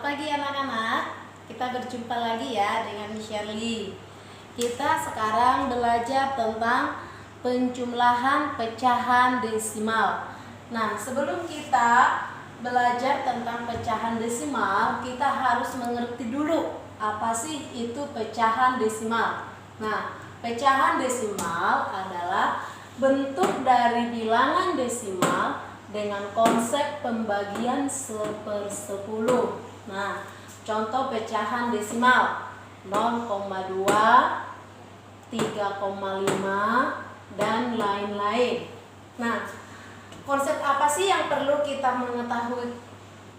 pagi anak-anak, kita berjumpa lagi ya dengan Miss Shirley. Kita sekarang belajar tentang penjumlahan pecahan desimal. Nah, sebelum kita belajar tentang pecahan desimal, kita harus mengerti dulu apa sih itu pecahan desimal. Nah, pecahan desimal adalah bentuk dari bilangan desimal dengan konsep pembagian 1/10. Nah, contoh pecahan desimal 0,2, 3,5 dan lain-lain. Nah, konsep apa sih yang perlu kita mengetahui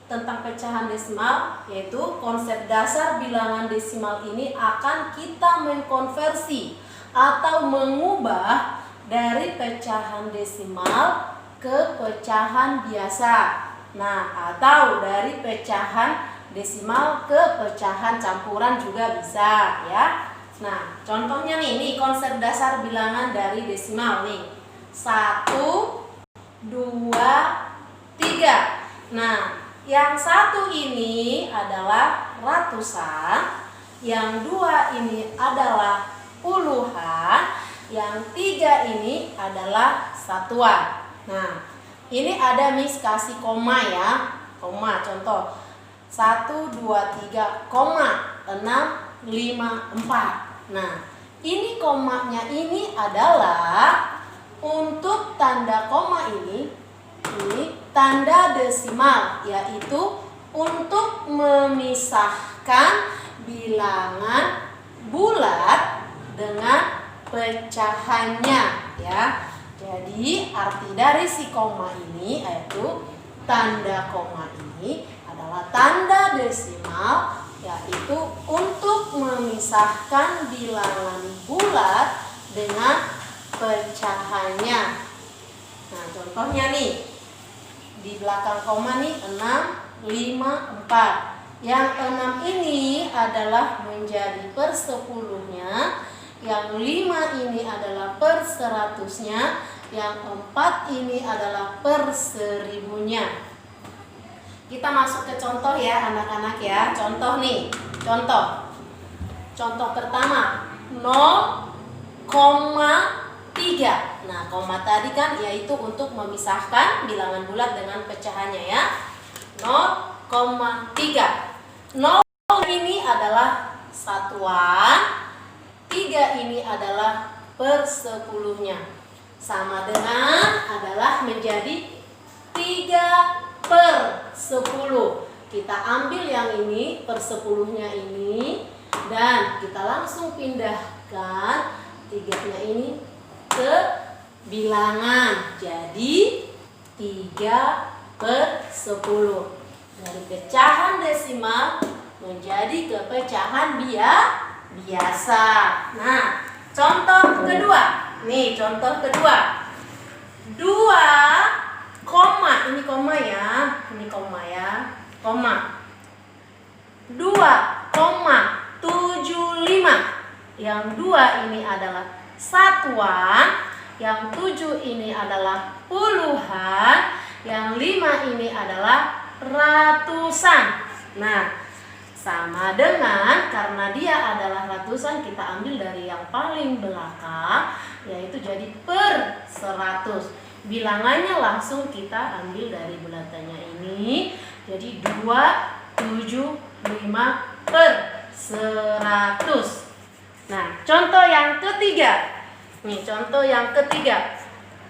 tentang pecahan desimal? Yaitu konsep dasar bilangan desimal ini akan kita mengkonversi atau mengubah dari pecahan desimal ke pecahan biasa. Nah, atau dari pecahan desimal ke pecahan campuran juga bisa ya. Nah, contohnya nih konsep dasar bilangan dari desimal nih. 1, 2, 3. Nah, yang satu ini adalah ratusan, yang dua ini adalah puluhan, yang tiga ini adalah satuan. Nah, ini ada Miss kasih koma ya. Koma contoh 1, 2, 3, 6, 5, 4. Nah, ini komanya ini adalah untuk tanda koma ini tanda desimal, yaitu untuk memisahkan bilangan bulat dengan pecahannya ya. Jadi arti dari si koma ini yaitu tanda koma ini adalah tanda desimal, yaitu untuk memisahkan bilangan bulat dengan pecahannya. Nah, contohnya nih di belakang koma nih 6, 5, 4. Yang 6 ini adalah menjadi per 10-nya. Yang 5 ini adalah per 100-nya, yang 4 ini adalah per 1000-nya. Kita masuk ke contoh ya anak-anak ya. Contoh nih, contoh pertama 0,3. Nah, koma tadi kan yaitu untuk memisahkan bilangan bulat dengan pecahannya ya. 0,3. 0 ini adalah satuan, 3 ini adalah per 10-nya. Sama dengan adalah menjadi 3/10. Kita ambil yang ini per 10-nya ini dan kita langsung pindahkan 3-nya ini ke bilangan. Jadi 3/10. Dari pecahan desimal menjadi ke pecahan biasa. Nah, contoh kedua. Nih, contoh kedua. 2, ini koma ya. Ini koma ya. Koma. 2,75. Yang 2 ini adalah satuan, yang 7 ini adalah puluhan, yang 5 ini adalah ratusan. Nah, sama dengan karena dia adalah ratusan, kita ambil dari yang paling belakang, yaitu jadi per 100. Bilangannya langsung kita ambil dari bulatannya ini, jadi 275 per 100. Nah, contoh yang ketiga. Nih, contoh yang ketiga.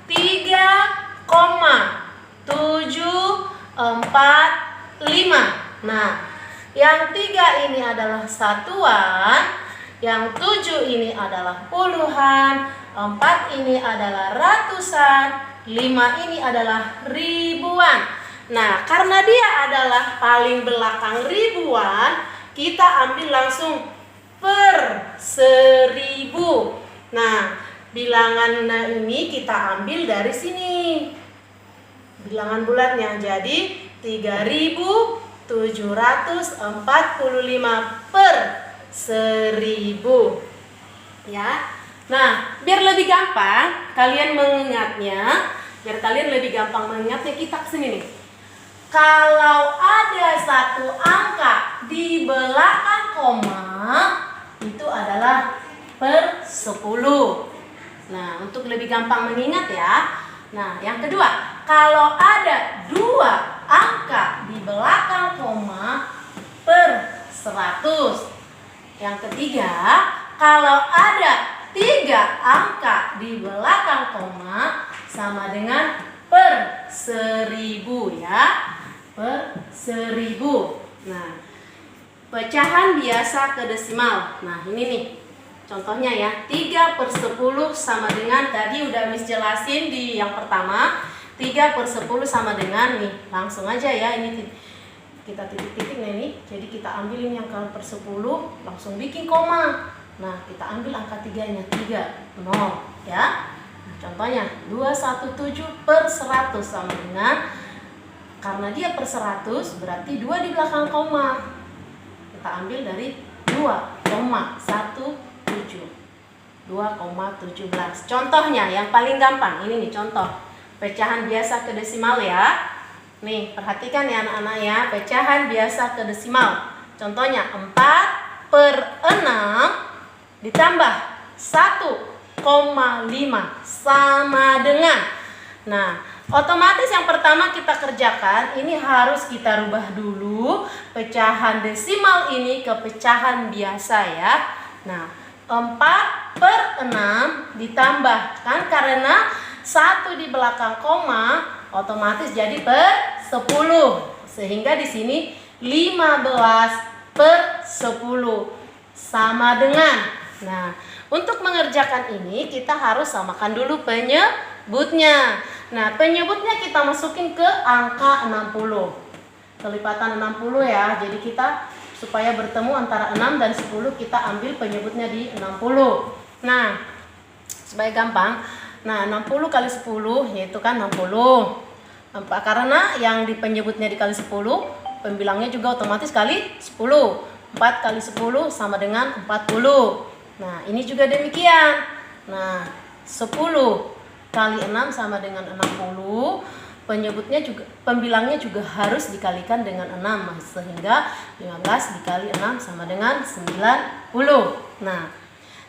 3,745. Nah, yang 3 ini adalah satuan, yang 7 ini adalah puluhan, 4 ini adalah ratusan, 5 ini adalah ribuan. Nah, karena dia adalah paling belakang ribuan, kita ambil langsung per 1000. Nah, bilangan ini kita ambil dari sini. Bilangan bulatnya jadi 3745 per 1000. Ya. Nah, biar lebih gampang kalian mengingatnya, kita kesini nih. Kalau ada satu angka di belakang koma itu adalah per 10. Nah, untuk lebih gampang mengingat ya. Nah, yang kedua, kalau ada 2 angka di belakang koma per 100. Yang ketiga, kalau ada 3 angka di belakang koma sama dengan per 1000 ya. Per 1000. Nah, pecahan biasa ke desimal. Nah, ini nih contohnya ya. 3/10 sama dengan, tadi udah Miss jelasin di yang pertama. 3/10 sama dengan nih, langsung aja ya, ini kita titik-titiknya ini. Jadi kita ambil ini yang kali per 10, langsung bikin koma. Nah, kita ambil angka 3-nya, 3, 0 ya. Nah, contohnya 217/100 sama dengan, karena dia per 100 berarti 2 di belakang koma. Kita ambil dari 2,17. 2,17. Contohnya yang paling gampang, ini nih contoh. Pecahan biasa ke desimal ya. Nih, perhatikan ya anak-anak ya, pecahan biasa ke desimal. Contohnya 4/6 ditambah 1,5 sama dengan. Nah, otomatis yang pertama kita kerjakan, ini harus kita rubah dulu pecahan desimal ini ke pecahan biasa ya. Nah, 4/6 ditambah, kan karena 1 di belakang koma otomatis jadi per 10. Sehingga di sini 15/10 sama dengan. Nah, untuk mengerjakan ini kita harus samakan dulu penyebutnya. Nah, penyebutnya kita masukin ke angka 60. Kelipatan 60 ya. Jadi kita supaya bertemu antara 6 dan 10, kita ambil penyebutnya di 60. Nah, supaya gampang. Nah, 60 kali 10 yaitu kan 60. Karena yang di penyebutnya dikali 10, pembilangnya juga otomatis kali 10. 4 kali 10 sama dengan 40. Nah, ini juga demikian. Nah, 10 kali 6 sama dengan 60. Penyebutnya juga, pembilangnya juga harus dikalikan dengan 6. Sehingga 15 dikali 6 sama dengan 90. Nah,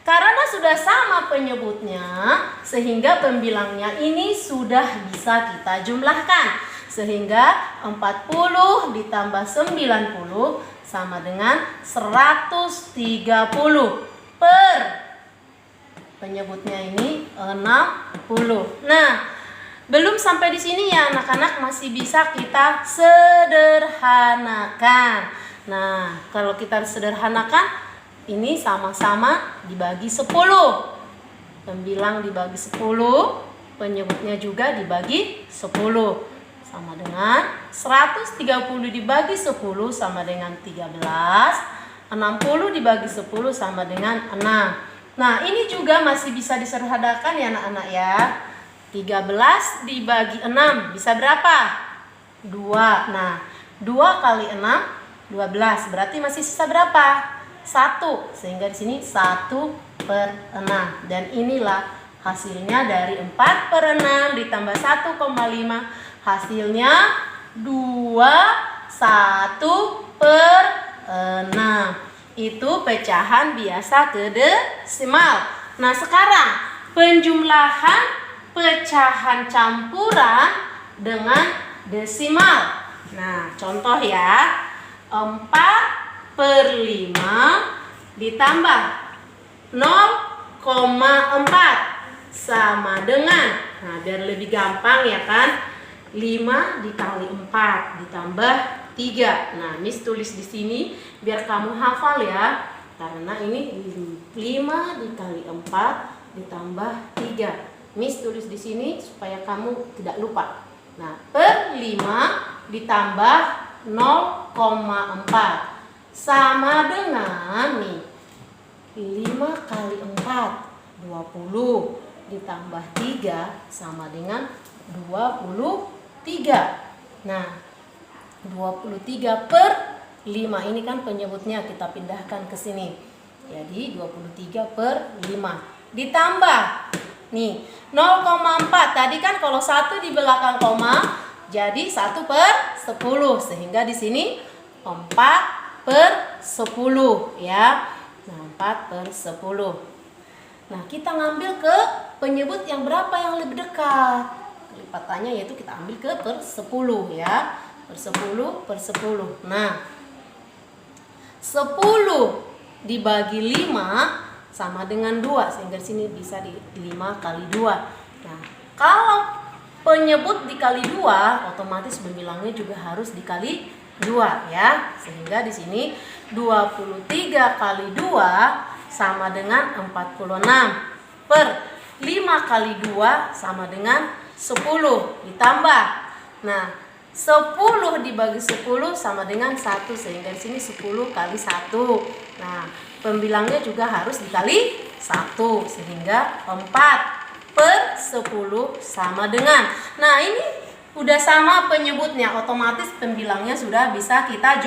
karena sudah sama penyebutnya, sehingga pembilangnya ini sudah bisa kita jumlahkan. Sehingga 40 ditambah 90 sama dengan 130 per penyebutnya ini 60. Nah, belum sampai di sini ya anak-anak, masih bisa kita sederhanakan. Nah, kalau kita sederhanakan, ini sama-sama dibagi 10. Pembilang dibagi 10, penyebutnya juga dibagi 10. Sama dengan 130 dibagi 10 sama dengan 13. 60 dibagi 10 sama dengan 6. Nah, ini juga masih bisa disederhanakan ya anak-anak ya. 13 dibagi 6 bisa berapa? 2. Nah, 2 kali 6 12. Berarti masih sisa berapa? 1. Sehingga di sini 1/6. Dan inilah hasilnya dari 4/6 ditambah 1,5. Hasilnya 21/6. Itu pecahan biasa ke desimal. Nah, sekarang penjumlahan pecahan campuran dengan desimal. Nah, contoh ya. 4/5 ditambah 0,4 sama dengan, nah biar lebih gampang ya kan, 5 dikali 4 ditambah 3. Nah, Miss tulis di sini biar kamu hafal ya. Karena ini 5 dikali 4 ditambah 3. Miss tulis di sini supaya kamu tidak lupa. Nah, per 5 ditambah 0,4 sama dengan nih 5 kali 4 20 ditambah 3 sama dengan 23. Nah, 23 per 5 ini kan penyebutnya, kita pindahkan ke sini. Jadi 23 per 5 ditambah nih 0,4. Tadi kan kalau 1 di belakang koma jadi 1/10, sehingga di sini 4/10 per 10 ya. Nah, 4 per 10. Nah, kita ngambil ke penyebut yang berapa yang lebih dekat. Kelipatannya yaitu kita ambil ke per 10 ya. Per 10 per 10. Nah, 10 dibagi 5 sama dengan 2, sehingga di sini bisa di 5 kali 2. Nah, kalau penyebut dikali 2, otomatis pembilangnya juga harus dikali 2 ya. Sehingga di sini 23 kali 2 sama dengan 46 per 5 kali 2 sama dengan 10 ditambah. Nah, 10 dibagi 10 sama dengan 1, sehingga di sini 10 kali 1. Nah, pembilangnya juga harus dikali 1, sehingga 4 per 10 sama dengan. Nah, ini udah sama penyebutnya, otomatis pembilangnya sudah bisa kita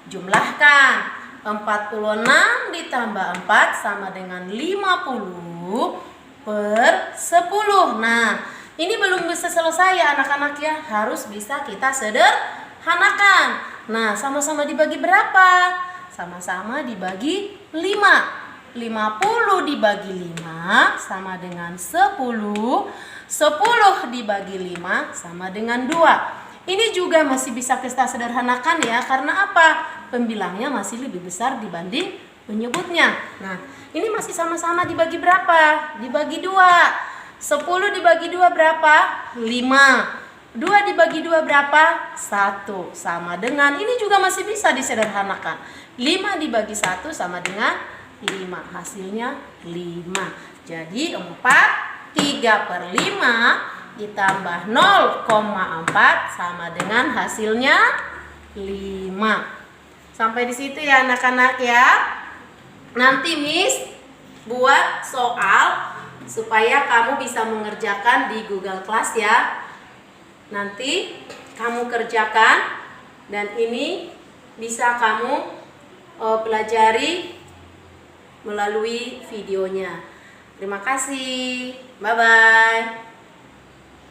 jumlahkan. 46 ditambah 4 sama dengan 50 per 10. Nah, ini belum bisa selesai ya anak-anak ya, harus bisa kita sederhanakan. Nah, sama-sama dibagi berapa? Sama-sama dibagi 5. 50 dibagi 5 sama dengan 10. 10 dibagi 5 sama dengan 2. Ini juga masih bisa kita sederhanakan ya, karena apa? Pembilangnya masih lebih besar dibanding penyebutnya. Nah, ini masih sama-sama dibagi berapa? Dibagi 2. 10 dibagi 2 berapa? 5. 2 dibagi 2 berapa? 1. Sama dengan, ini juga masih bisa disederhanakan. 5 dibagi 1 sama dengan 5. Hasilnya 5. Jadi 3 per 5 ditambah 0,4 sama dengan hasilnya 5. Sampai di situ ya anak-anak ya. Nanti Miss buat soal supaya kamu bisa mengerjakan di Google Class ya. Nanti kamu kerjakan dan ini bisa kamu pelajari melalui videonya. Terima kasih. Bye-bye.